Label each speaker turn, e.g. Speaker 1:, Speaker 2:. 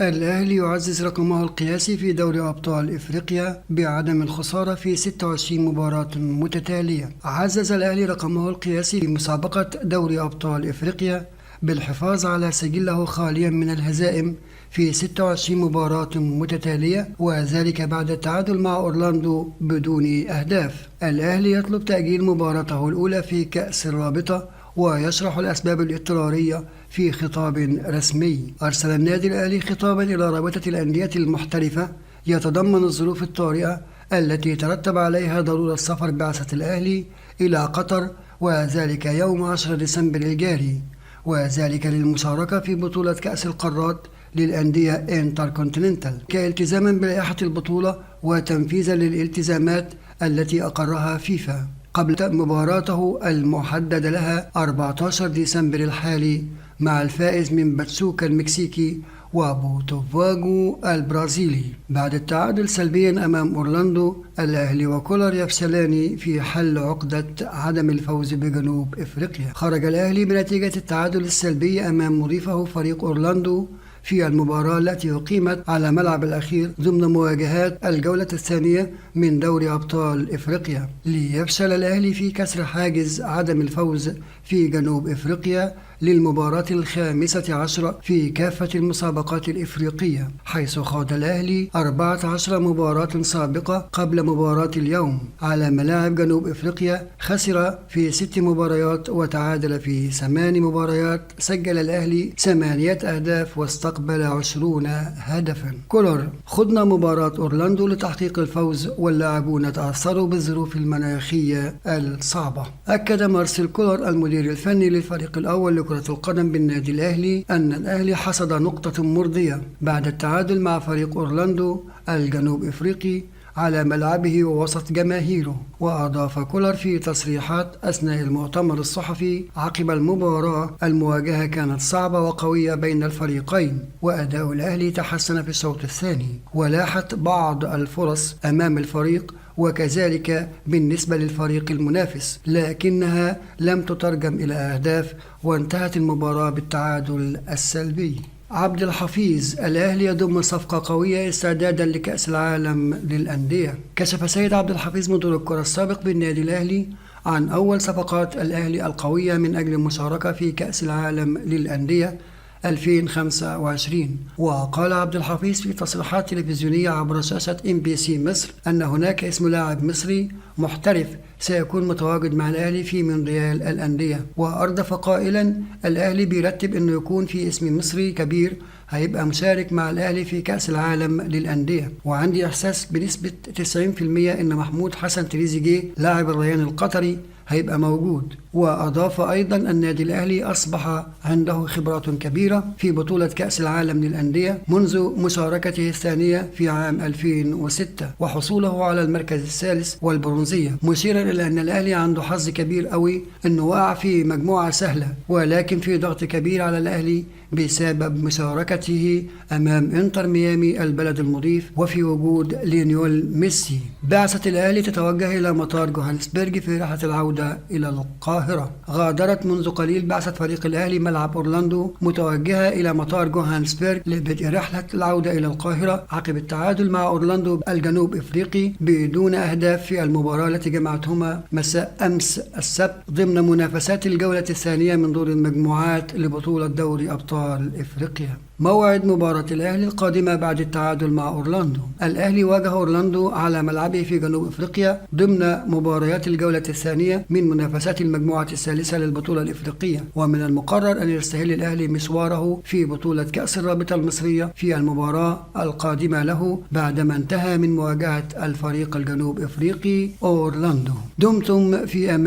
Speaker 1: الأهلي يعزز رقمه القياسي في دوري أبطال إفريقيا بعدم الخسارة في 26 مباراة متتالية. عزز الأهلي رقمه القياسي في مسابقة دوري أبطال إفريقيا بالحفاظ على سجله خاليا من الهزائم في 26 مباراة متتالية، وذلك بعد التعادل مع أورلاندو بدون أهداف. الأهلي يطلب تأجيل مباراته الأولى في كأس الرابطة ويشرح الأسباب الاضطرارية في خطاب رسمي. أرسل النادي الأهلي خطابا إلى رابطة الأندية المحترفة يتضمن الظروف الطارئة التي ترتب عليها ضرورة سفر بعثة الأهلي إلى قطر، وذلك يوم 10 ديسمبر الجاري، وذلك للمشاركة في بطولة كأس القارات للأندية انتركونتيننتال كالتزاما بلائحة البطولة وتنفيذا للالتزامات التي أقرها فيفا قبل مباراته المحدد لها 14 ديسمبر الحالي مع الفائز من باتسوكا المكسيكي وبوتوفاغو البرازيلي. بعد التعادل سلبيا أمام أورلاندو، الأهلي وكولر يفشلان في حل عقدة عدم الفوز بجنوب إفريقيا. خرج الأهلي بنتيجة التعادل السلبي أمام مضيفه فريق أورلاندو في المباراة التي أقيمت على ملعب الأخير ضمن مواجهات الجولة الثانية من دوري أبطال إفريقيا، ليفشل الأهلي في كسر حاجز عدم الفوز في جنوب إفريقيا للمباراة الخامسة عشر في كافة المسابقات الإفريقية، حيث خاض الأهلي 14 مباراة سابقة قبل مباراة اليوم على ملاعب جنوب إفريقيا. خسر في 6 مباريات وتعادل في 8 مباريات. سجل الأهلي 8 أهداف واستقبل 20 هدفا. كولر: خضنا مباراة أورلاندو لتحقيق الفوز واللاعبون تأثروا بالظروف المناخية الصعبة. أكد مارسيل كولر المدير الفني للفريق الأول كرة القدم بالنادي الأهلي أن الأهلي حصد نقطة مرضية بعد التعادل مع فريق أورلاندو الجنوب إفريقي على ملعبه ووسط جماهيره. وأضاف كولر في تصريحات أثناء المؤتمر الصحفي عقب المباراة: المواجهة كانت صعبة وقوية بين الفريقين، وأداء الأهلي تحسن في الشوط الثاني، ولاحت بعض الفرص أمام الفريق وكذلك بالنسبة للفريق المنافس، لكنها لم تترجم إلى أهداف، وانتهت المباراة بالتعادل السلبي. عبد الحفيظ: الأهلي يضم صفقة قوية استعدادا لكأس العالم للأندية. كشف سيد عبد الحفيظ مدير الكرة السابق بالنادي الأهلي عن أول صفقات الأهلي القوية من أجل المشاركة في كأس العالم للأندية 2025. وقال عبد الحفيظ في تصريحات تلفزيونية عبر شاشة MBC مصر أن هناك اسم لاعب مصري محترف سيكون متواجد مع الأهلي في مونديال الأندية، وأردف قائلا: الأهلي بيرتب أنه يكون في اسم مصري كبير هيبقى مشارك مع الأهلي في كأس العالم للأندية، وعندي إحساس بنسبة 90% أن محمود حسن تريزيجيه لاعب الريان القطري هيبقى موجود. وأضاف أيضا النادي الأهلي أصبح عنده خبرات كبيرة في بطولة كأس العالم للأندية منذ مشاركته الثانية في عام 2006 وحصوله على المركز الثالث والبرونزية، مشيرا إلى أن الأهلي عنده حظ كبير قوي أنه وقع في مجموعة سهلة، ولكن في ضغط كبير على الأهلي بسبب مشاركته أمام انتر ميامي البلد المضيف وفي وجود ليونيل ميسي. بعثة الأهلي تتوجه إلى مطار جوهانسبرج في رحلة العودة إلى القاهرة. غادرت منذ قليل بعثة فريق الأهلي ملعب أورلاندو متوجهة إلى مطار جوهانسبرج لبدء رحلة العودة إلى القاهرة عقب التعادل مع أورلاندو الجنوب إفريقي بدون أهداف في المباراة التي جمعتهما مساء أمس السبت ضمن منافسات الجولة الثانية من دور المجموعات لبطولة دوري أبطال إفريقيا. موعد مباراة الأهلي القادمة بعد التعادل مع أورلاندو. الأهلي واجه أورلاندو على ملعبه في جنوب أفريقيا ضمن مباريات الجولة الثانية من منافسات المجموعة الثالثة للبطولة الإفريقية، ومن المقرر أن يستهل الأهلي مشواره في بطولة كأس الرابطة المصرية في المباراة القادمة له بعدما انتهى من مواجهة الفريق الجنوب إفريقي أورلاندو. دمتم في أمان.